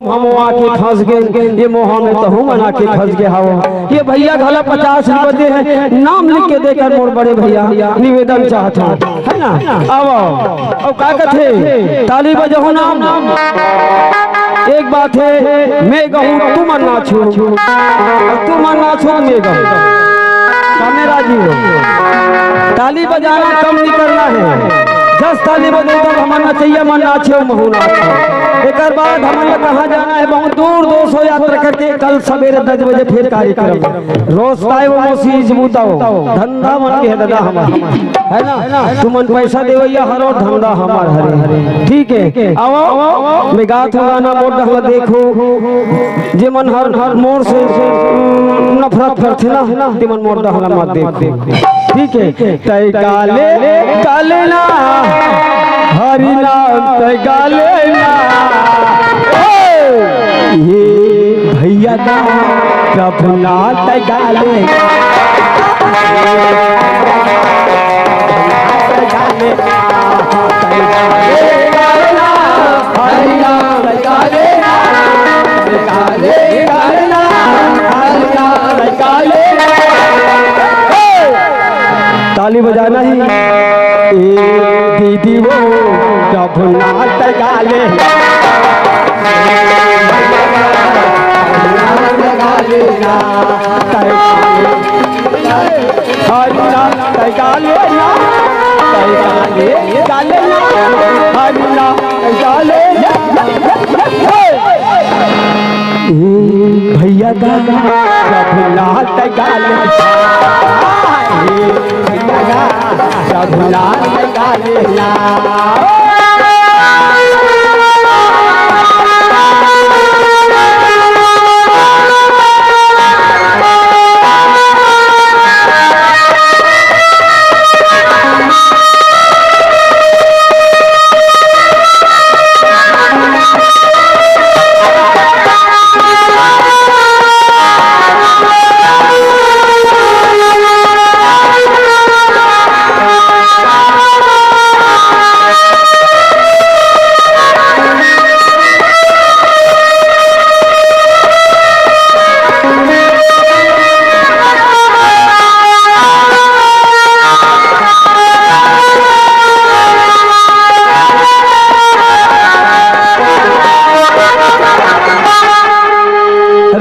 हम आके फंस गए, ये मोहन में तो हम आके फंस गए। हवा ये भैया घला 50 रुपए दे है, नाम लिख के देकर मोर बड़े भैया निवेदन चाहता है ना। अब का कहते ताली बजाओ नाम। एक बात है, मैं कहूँ तुम ना छू, तुम ना छू मैं कहूँ, मैं राजी हूँ। ताली बजाना कम नहीं करना है, 10 ताली बजे तक हमारा चाहिए मन नाचे महुना। एक बाद हमें कहाँ जाना है, बहुत दूर 200 यात्रा करके कल सवेरे 10 बजे फिर कार्यक्रम। रोज ताए वो मोसीज मुताओ धंधा मन के दादा हमारा है ना, तुमन पैसा देवैया हरो धंधा हमार हरे। ठीक है, आओ मैं गात हूँ गाना मोर डहला देखो, जे मन हर मोर से नफरत करते ना, ते मन मोर डहला मत देखो। ठीक है, तय काले काले ना हरि नाम तय काले ना, ये भैया का प्रभुना तय काले हरि नाम तय काले ताली बजाना ही दीदी वो प्रभुना तय काले भैया प्रभुना तय काले प्रभुना तय काले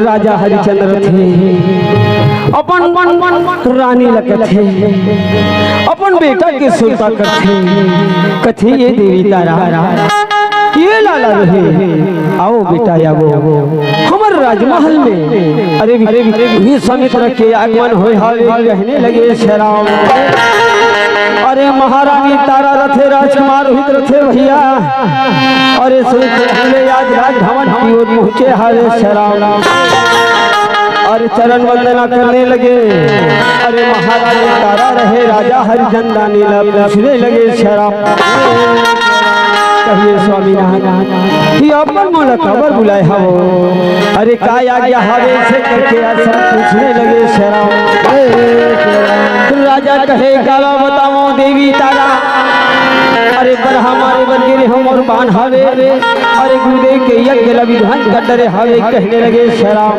राजा हरिचंद्र थे, अपन रानी लखत थे, अपन बेटा के सुलता करथे, कथे ये देवी तारा ये लाला रहे। आओ बेटा आवो हमर राजमहल में। अरे विश्वामित्र के आगमन होय हावे, कहने लगे शराब। अरे महारानी तारा रथे, राजकुमार रोहित रथे भैया। अरे सुनते आज राजभवन की ओर पहुंचे हावे शराब। अरे चरण वंदना करने लगे। अरे महारानी तारा रहे, राजा हरिचंद्र नीला पूछने लगे शराब। कहिए स्वामी नारायण अपन मोला खबर बुलाए हो। अरे का आज्ञा हवे से करके ऐसा पूछने लगे शराब। राजा कहे काला बताओ देवी तारा। अरे पर हमारे बरगिरे हम और पान हवे। अरे गुरुदेव के यज्ञ विधान कर डरे हवे, कहने लगे शराब।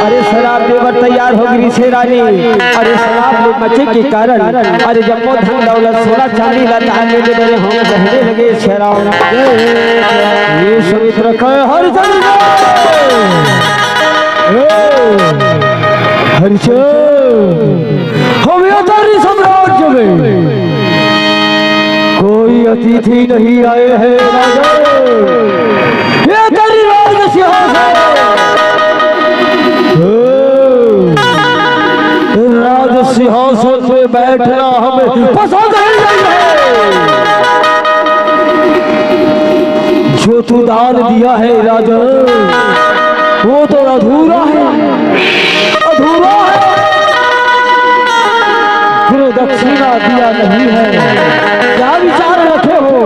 अरे शराब देवर तैयार हो गई से रानी। अरे शराब में बचे के कारण अरे जब वो धन दौलत सोना चांदी लाता ले डरे हम, कहने लगे शराब। ये सुमित्र हरिचंद्र हम तारी साम्राज्य में कोई अतिथि नहीं आए हैं राजा। ये तारी राज सिंहासन राज सिंहासन पे बैठना हमें पसंद नहीं है। जो तू दान दिया है राजा वो तो अधूरा है, अधूरा है। गुरु दक्षिणा दिया नहीं है, क्या विचार रखे हो?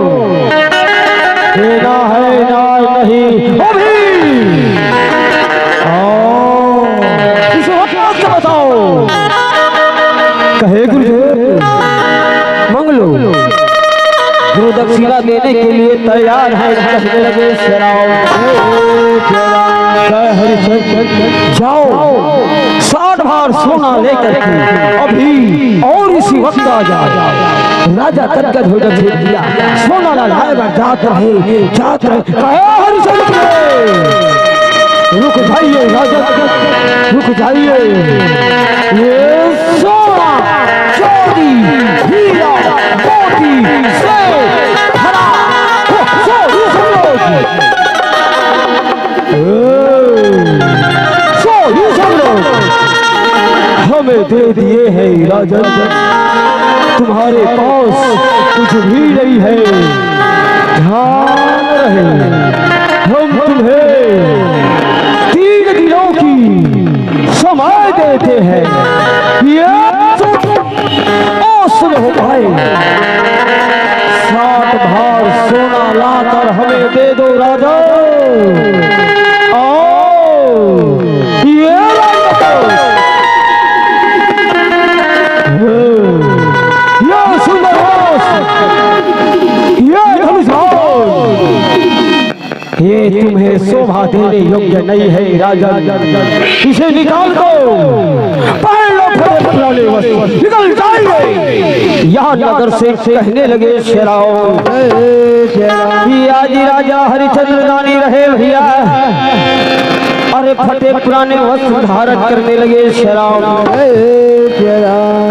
दक्षिणा देने के लिए तैयार है। कहने लगे शेराव जाओ 60 भार सोना लेकर के अभी और इसी वक्त आ जाओ। राजा गदगद हो दिया सोना लाए जात रहे हरिश्चंद्र रुक जाइए राजा रुक जाइए। ये सोना चोरी हीरा मोती से भरा हमें दे दिए हैं राजा। तुम्हारे पास कुछ भी नहीं है। ध्यान रहे हम तुम्हें 3 दिनों की समय देते हैं। ये सुन हो भाई 60 भार सोना लाकर हमें दे दो राजा। ये तुम्हें शोभा देने योग्य नहीं है राजा। इसे निकाल दो निकल जाइए यहाँ नगर से। कहने लगे शेराव आज राजा हरिश्चंद्र दानी रहे भैया। अरे फटे पुराने वस्त्र धारण करने लगे शेराव।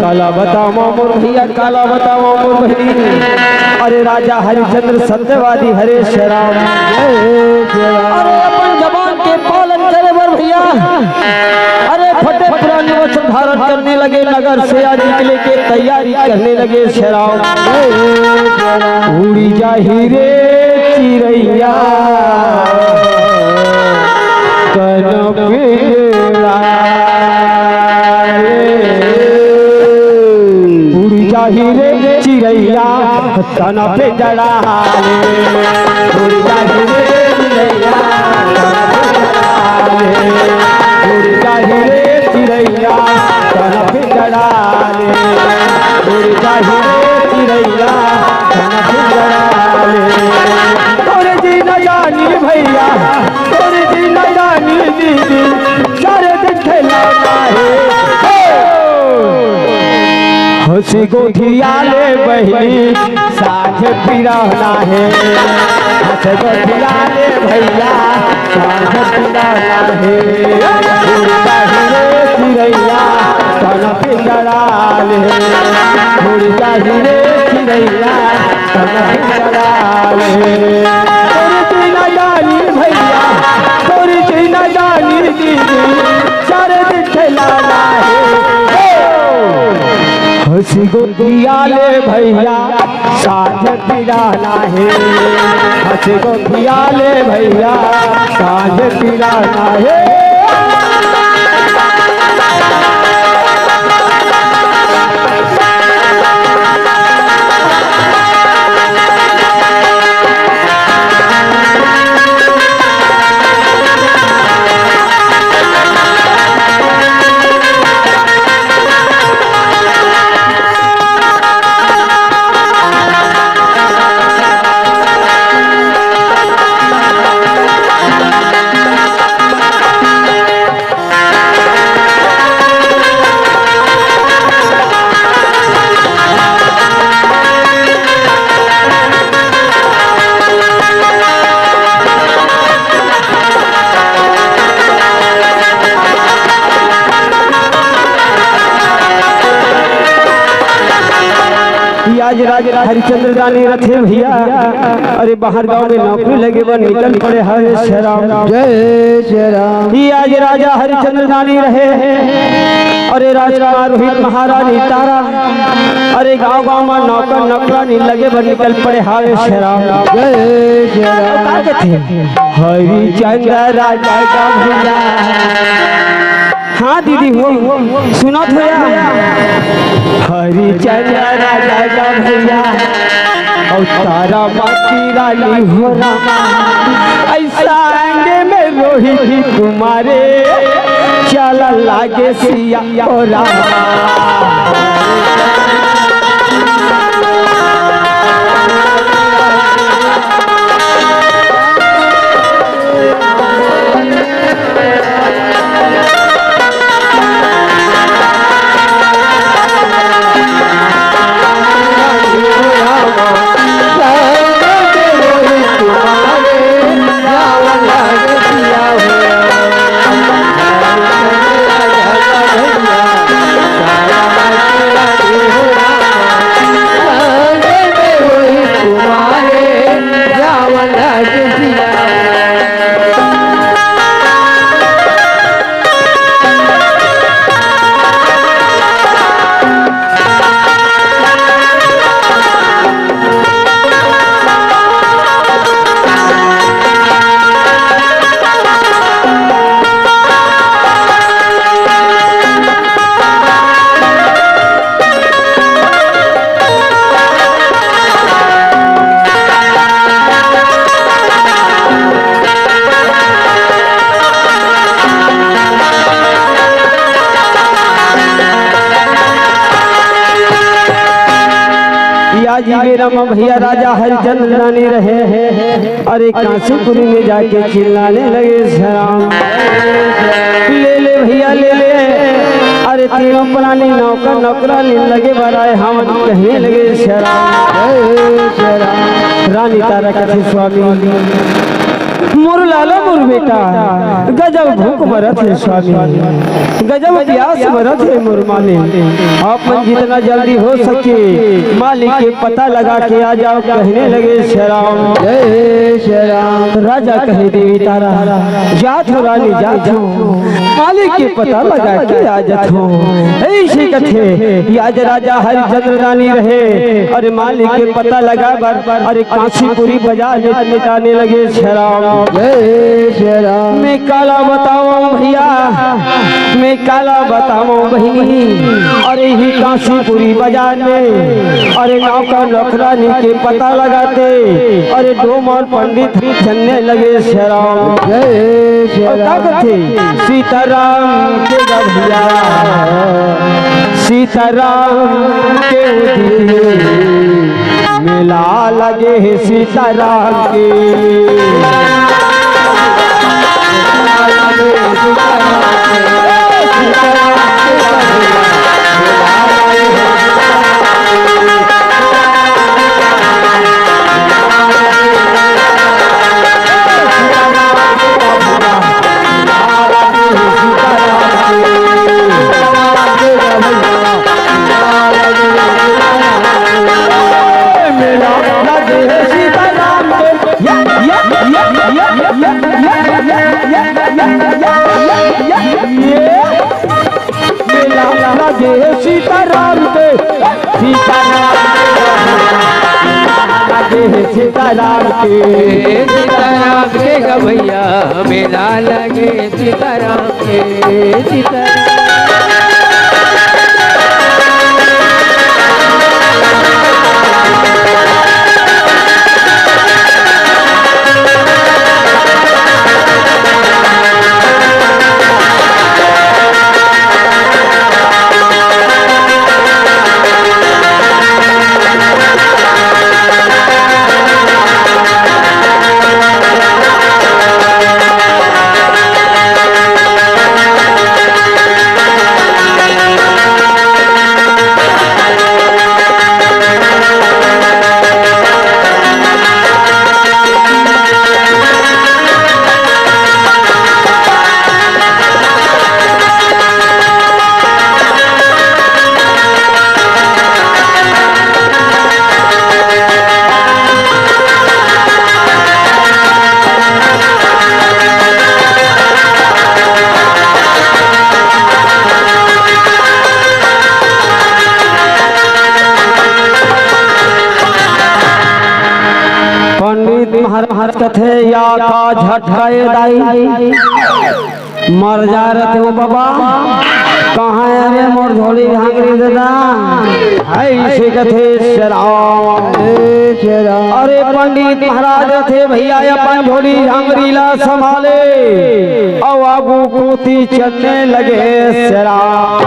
काला बताओ मोर भैया काला बताओ मोर बहनी। अरे राजा हरिश्चंद्र सत्यवादी हरे शेराव। अरे अपन जबान के पालन करे बर भैया। अरे फटे पुराने वस्त्र धारण करने लगे नगर से आज निकले के तैयारी करने लगे शेराव। उड़ी जा हीरे चिरैया उड़ी जा हीरे चिरैया तना पे जड़ा उड़ी जा हीरे चिरैया उड़ी जा हीरे चिरैया तना पे जड़ा उड़ी जा हीरे चिरैया तना पे जड़ा। तोरे जी न जानी भैया तोरे जी न जानी दीदी सारे दिन खेलाना है। हंसी गोठिया ले बहनी साझ पिराना है। हंसी गोठिया ले भैया साझ पिराना है। उड़ता हीरे चिरैया तना पिंजरा ले उड़ता हीरे चिरैया तना पिंजरा ले। तोरे जी न जानी भैया तोरे जी न जानी दीदी सारे दिन खेलाना है। हंसी गोदिया ले भैया साझ पिराना है। हंसी गोदिया ले भैया साझ पिराना है। आज राजा हरिश्चंद्र दानी रथे भैया। अरे बाहर गांव में नौकरी लगे बन निकल पड़े हरे शेराव जय शेराव। आज राजा हरिश्चंद्र दानी रहे हैं। अरे राजा रोहित महारानी तारा अरे गांव गांव में नौकर नौकरानी लगे बन निकल पड़े हरे शेराव जय शेराव। हरिश्चंद्र राजा का भैया। हाँ दीदी हो सुना भैया। हरिश्चंद्र राजा का भैया और तारा माती रानी हो रामा। ऐसा अंडे में रोहित तुम्हारे चला लागे सिया हो रामा। बेरा में भैया राजा हरिचंद्र रानी रहे। अरे काशीपुरी में जाके चिल्लाने लगे शराम ले ले भैया ले ले। अरे तीनों प्राणी नौकर नौकरानी लगे बराए हम कहने लगे शराम शराम। रानी तारा कथी स्वामी मोर लाला मोर बेटा गजब भूख मरत है स्वामी, गजब प्यास मरत है मोर मालिक। आप मन जितना जल्दी हो सके मालिक के पता लगा के आ जाओ कहने लगे शराम जय शराम। राजा कहे देवी तारा जात हो रानी जात हो मालिक के पता लगा के आ जात हो। ऐसे कथे आज राजा हरिचंद्र रानी रहे। अरे मालिक के पता लगा बार अरे काशीपुरी बाजार में मिटाने लगे शराम जय शराम। मैं काला बताऊं भैया मैं काला बताऊं बहिनी। अरे ही काशीपुरी बाजार में अरे नौका नौकरानी के पता लगाते अरे डोमर पंडित भी चलने लगे शराम जय शराम। सीताराम के भैया सीताराम के मेला लगे है सीताराम के सीताराम के सीताराम के भैया मेला लगे सीताराम के सीताराम। महाराज कथे या का झटकाए दाई मर जा रहे हो बाबा कहाँ अरे मोर झोली भांगरी दादा ऐसे कथे शराम। अरे पंडित महाराज थे भैया अपन झोली भांगरी ला संभाले और आगू कोती चलने लगे शराम।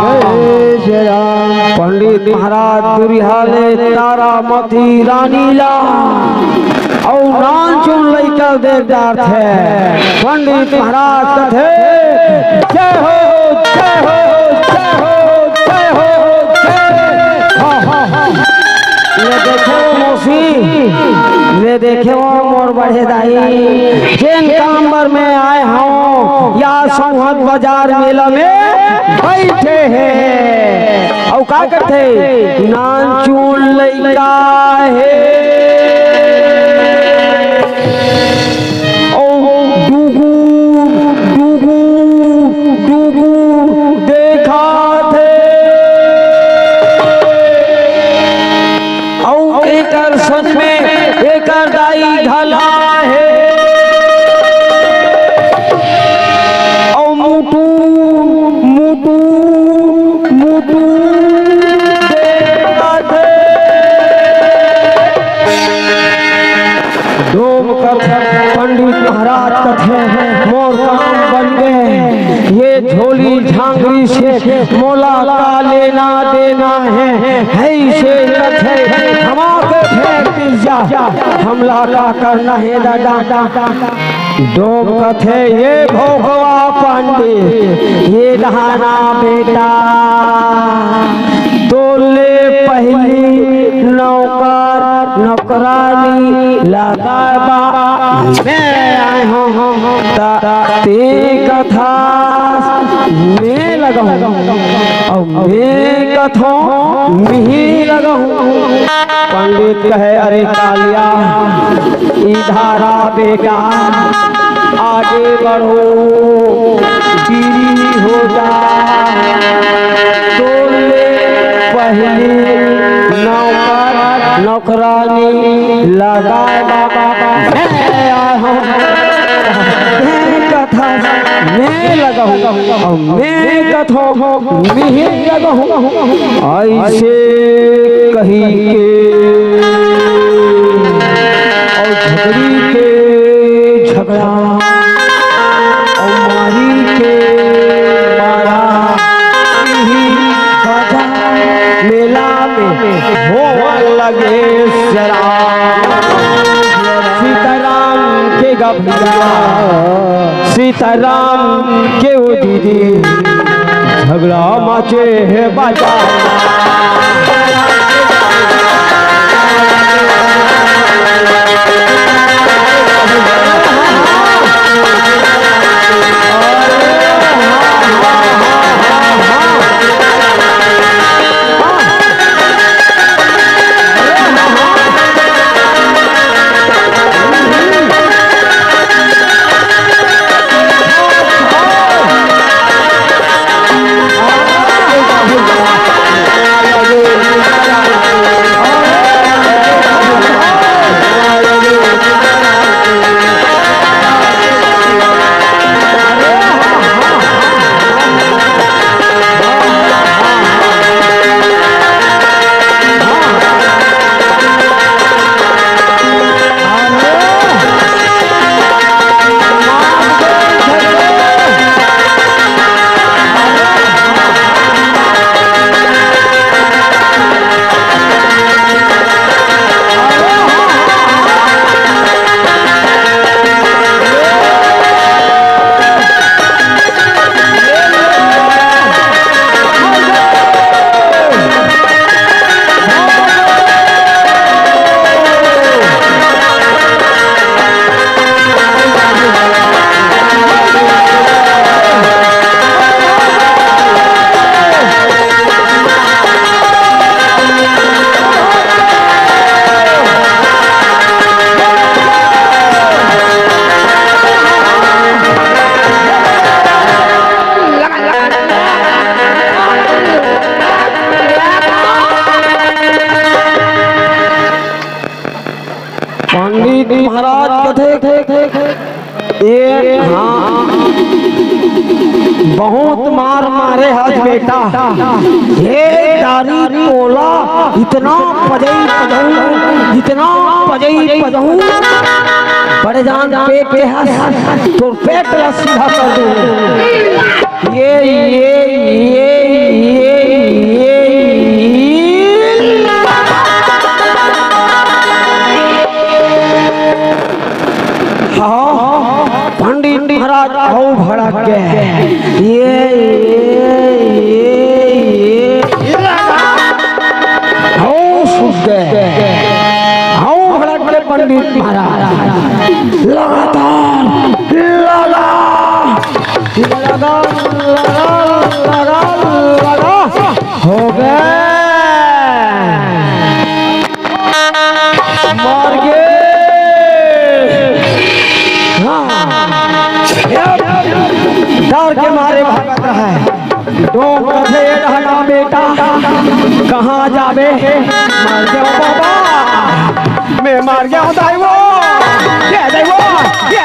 पंडित महाराज दुरिहाले तारा मथी रानी ला और नान चुन लेकर देवदार थे। पंडित महाराज कथे जय हो जय हो जय हो जय हो जय। ये देखे मौसी ये देखे वो मोर बढ़े दाई जिन कांबर में आए हों या सोहत बाजार मेला में बैठे हैं और का करते नान चुन लइका है पंडित महाराज कथे मोर काम बन गए। ये झोली झांगरी से मोला का लेना देना है ऐसे कथे हमारे हमला का करना है दादा। डोम कथे ये भोगवा पंडित ये नहाना बेटा, तोले पहली नौकर नौकरानी लगा मैं आए हूँ ते कथा मैं लगाऊं और मैं कथों में लगाऊं। पंडित कहे अरे कालिया इधारा बेटा आगे बढ़ो गिरी हो जा। तोले पहली नौकर नौकरानी लगाए बाबा कथा मैं लगाऊं मैं कथों में लगाऊं। ऐसे कही के और झगड़ी के झगड़ा और मारी के मारा बाजा मेला में हो लगे सीताराम के गभरा सीताराम के वो दीदी झगड़ा मचे है बाजा। पंडित महाराज कथे ये हाँ बहुत मार मारे हाथ बेटा ये दारी टोला इतना पजई पजहूं इतना पजई पजहूं बड़े जान पेट पे हाथ तो पेट सीधा कर दूं। ये पंडित महाराज आओ भड़क गए भड़क गए पंडित महाराज लगातार लगा हो गए मार गए। डर के मारे भागत है डोम कथे रहना बेटा कहाँ जावे मार गया बाबा मैं मार गया दाइवो ये दाइवो ये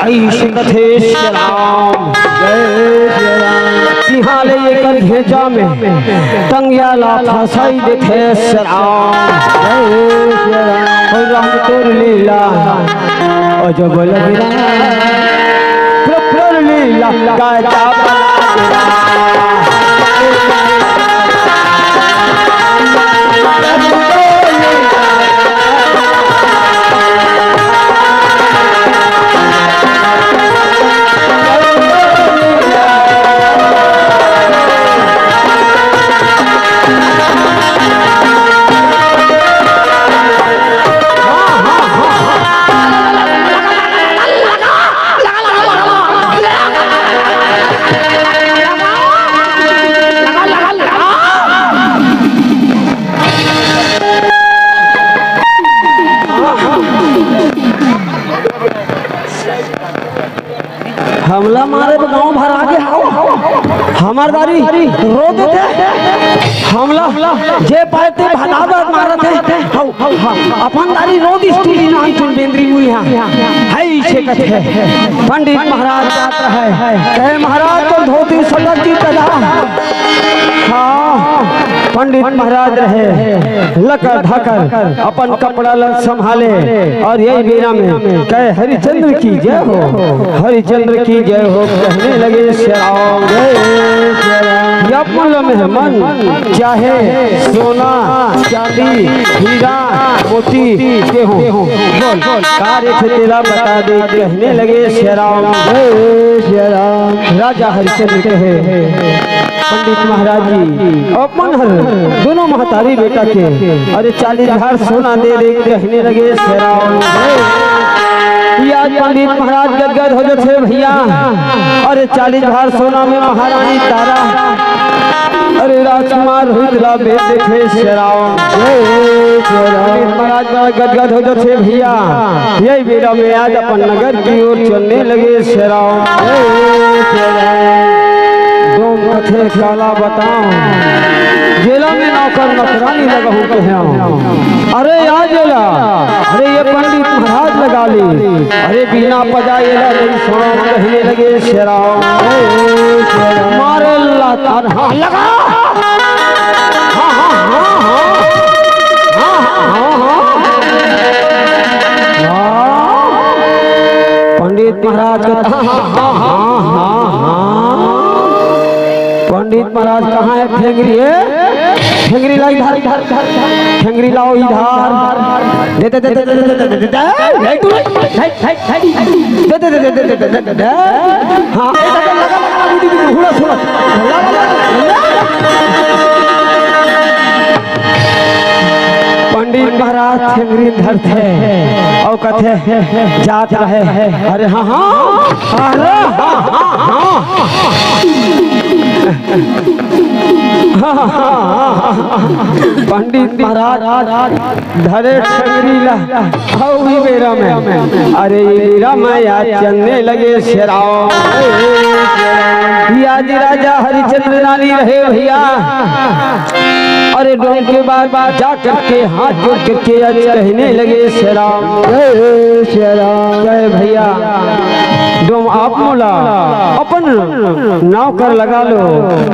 ऐसे कथे श्री राम जय श्री राम तिहाले कर घेजा में तंगिया ला फसाई देखे श्री राम जय श्री राम और राम तोर लीला अजब लग प्रभु लीला गाता हमला मारे तो गांव भर आगे हमार दारी रो देते हमला जे पाते भगावत मारते अपन दारी रो दी स्टीली नाम चुन बेंद्री हुई है छे कथे पंडित महाराज जात है कहे महाराज तो धोती सलग की तदा हाँ पंडित महाराज रहे लकर ढाकर अपन कपड़ा संभाले और यही बेरा में कहे हरिचंद्र की जय हो हरिचंद्र की जय हो कहने लगे श्री राम जय में मन चाहे सोना चांदी हीरा मोती के हो बोल कार्य थे तेरा बता दे कहने लगे श्री राम जय श्री राम राजा हरिचंद्र कहे पंडित महाराज जी अपमान हर दोनों महतारी बेटा के अरे 40,000 सोना दे दे कहने लगे श्री राम आज पंडित महाराज गदगद हो जाते भैया अरे 40,000 सोना में महारानी तारा अरे राजकुमार रुद्रा बेट देखे श्री राम महाराज गदगद हो जाते भैया यही बेरा में आज अपन नगर की ओर चलने लगे श्री राम कथे काला बताऊं जेला में नौकर नौकरानी लगा हूँ कहे अरे यहाँ जेला अरे ये पंडित महाराज लगा ली अरे बिना बजाए नहीं सुनो कहने लगे श्री राम मारे हाँ लगा पंडित महाराज पंडित महाराज कहाँ है ठेंगरी है ठेंगरी ला इधर ठेंगरी लाओ इधर दे दे दे दे दे दे दे हाँ पंडित महाराज ठेंगरी धरते और कथे जात रहे अरे हाँ हाँ अरे पंडित महाराज धरे ठेंगरीला मेरा में अरे मेरा मैं याद चलने लगे श्री राम आज राजा हरिचंद्र रानी रहे भैया अरे डोम के बाद जा करके हाथ जोड़ करके आज कहने लगे श्री राम जय भैया डोम आप मोला अपन नाव कर लगा लो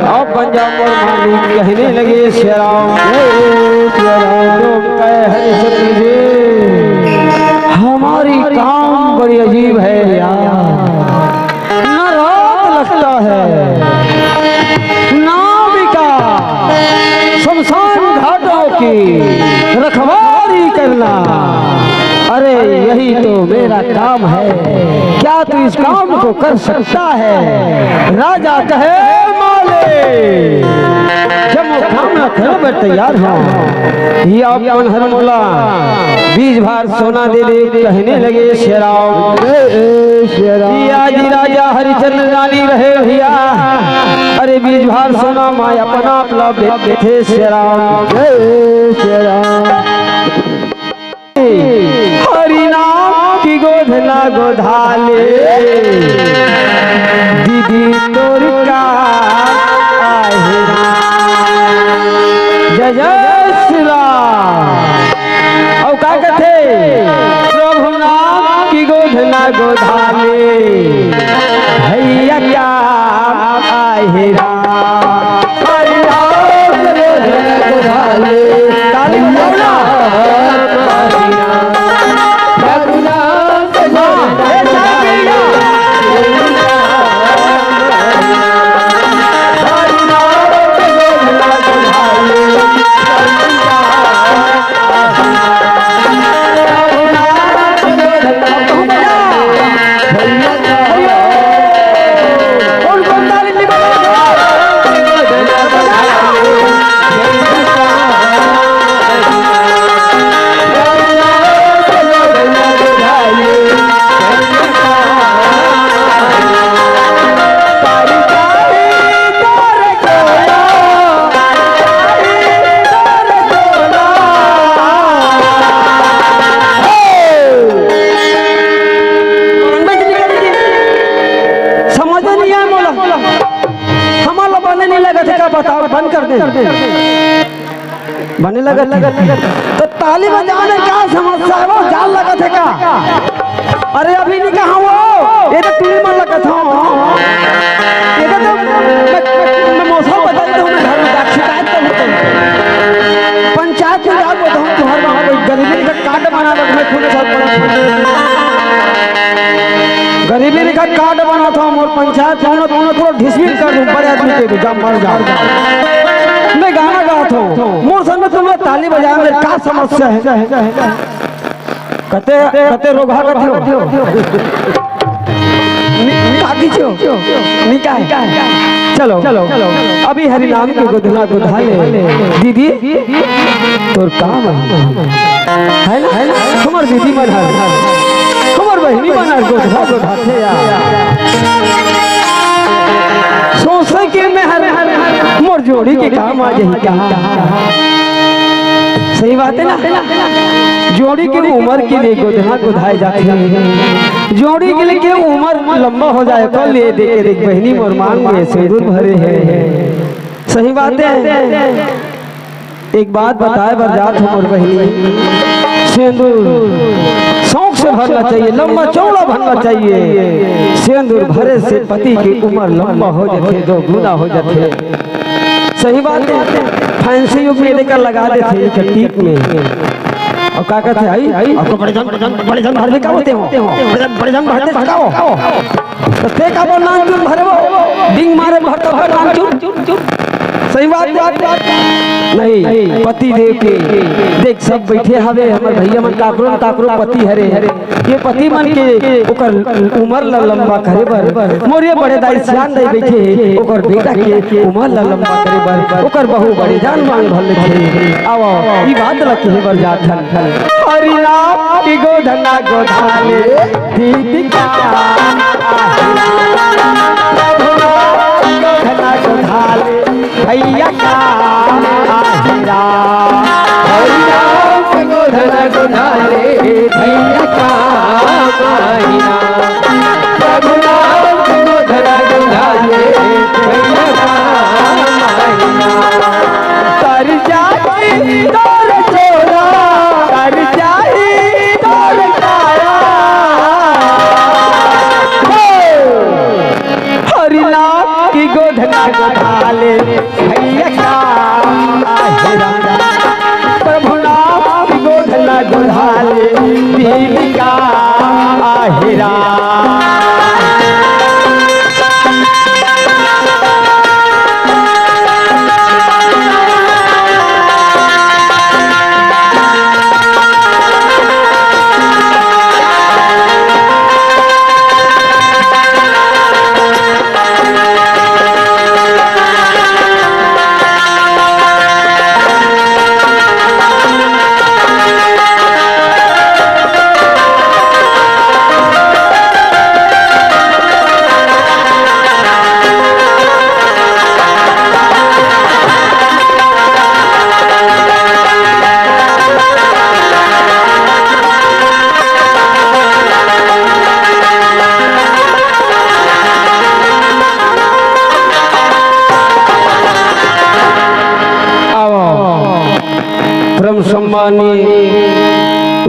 आप बन जाओ मोर मालिक कहने लगे श्री राम डोम कहे हरिचंद्र जी हमारी काम बड़ी अजीब है यार न रात लगता है नाविका शमशान घाटों की रखवाली करना अरे यही तो मेरा काम है क्या तू इस काम को कर सकता है राजा कहे माले जब वो काम न करो मैं तैयार हूँ ये अपन हरमोला 20 भार सोना दे दे कहने लगे श्री राम आज राजा हरिचंद्र रानी रहे भैया अरे 20 भार सोना माया अपना अपना बैठे श्री राम हरि नाम की गोधना गोधाले दीदी तोर का जय जय श्री राम और का कहते प्रभु नाम की गोधना गोधाले बने लगा तो ताली बजाने का समस्या है वो जान लगा थे का अरे अभी नहीं कहा वो ये तो टूली मन लगा था ये तो मैं मौसम बदल दूं मैं घर में शिकायत कर लेता पंचायत में जाकर बताऊं तुम्हारे वहां कोई गरीबी का कार्ड बना रख मैं खुद साथ गरीबी का कार्ड बना था और पंचायत में थोड़ा ढिसमिल कर दूं बड़े आदमी के जाम मार जा मैं गाना गाता हूँ मोर संग तुम्हें ताली बजाने में क्या समस्या है कते रोगा करते हो चलो अभी हरि नाम के गोधना गोधाले दीदी तोर काम है ना तुम्हार दीदी मन है तुम्हार बहनी मन है गोधना गोधाते यार सोचे के मैं हर मोर जोड़ी के काम आ जाही कहा सही बात है ना जोड़ी की उम्र के लिए गोधना गोधाए जाते हैं जोड़ी के लिए उम्र लंबा हो जाए तो ले देख देख बहनी मोर मांग में सिंदूर भरे हैं सही बात है एक बात बताए बरजात हो मोर बहनी सिंदूर शौक से भरना चाहिए लंबा चौड़ा भरना चाहिए सिंदूर भरे से पति की उम्र लंबा हो जाते दो गुना हो जाते सही बात है फैंसी युग में लेकर लगा देते टीप में और क्या कहते हैं आपको बड़े जन भर में क्या होते हो बड़े जन भरते भगाओ तो ते का बोल नाम क्यों भरे वो डिंग मारे भरता भर नाम क्यों सही बात नहीं पति देव के देख सब बैठे हवे हमर भैया मन काकरो पति हरे ये पति मन के ओकर उम्र ल लंबा करे बर मोर ये बड़े दाई सियान दाई बैठे ओकर बेटा के उम्र ल लंबा करे बर ओकर बहू बड़ी जान मांग भल ले आओ ई बात ल के बर जात हरि नाम की गोधना गोधाले दीदी का गोधना गोधाले भैया का आहिरा हरि नाम गोधना गोधाले भैया का आहिरा प्रभु नाम गोधना गोधाले भैया का आहिरा कर जाए तोर चोरा कर जाए तोर काया हरि नाम की गोधना गोधाले भैया का आहिरा प्रभु नाम की गोधना गोधाले दीदी का आहिरा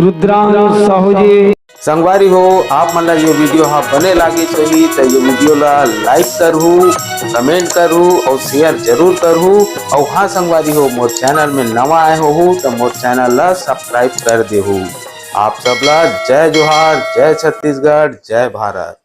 रुद्रांश साहू जी संगवारी हो आप मन ये वीडियो हाँ बने लागे सही तो ये वीडियो ला लाइक करू कमेंट करू और शेयर जरूर करू और हाँ संगवारी हो मोर चैनल में नवा आए हो तो मोर चैनल ला सब्सक्राइब कर दे हो। आप सब ला जय जोहार, जय छत्तीसगढ़, जय भारत।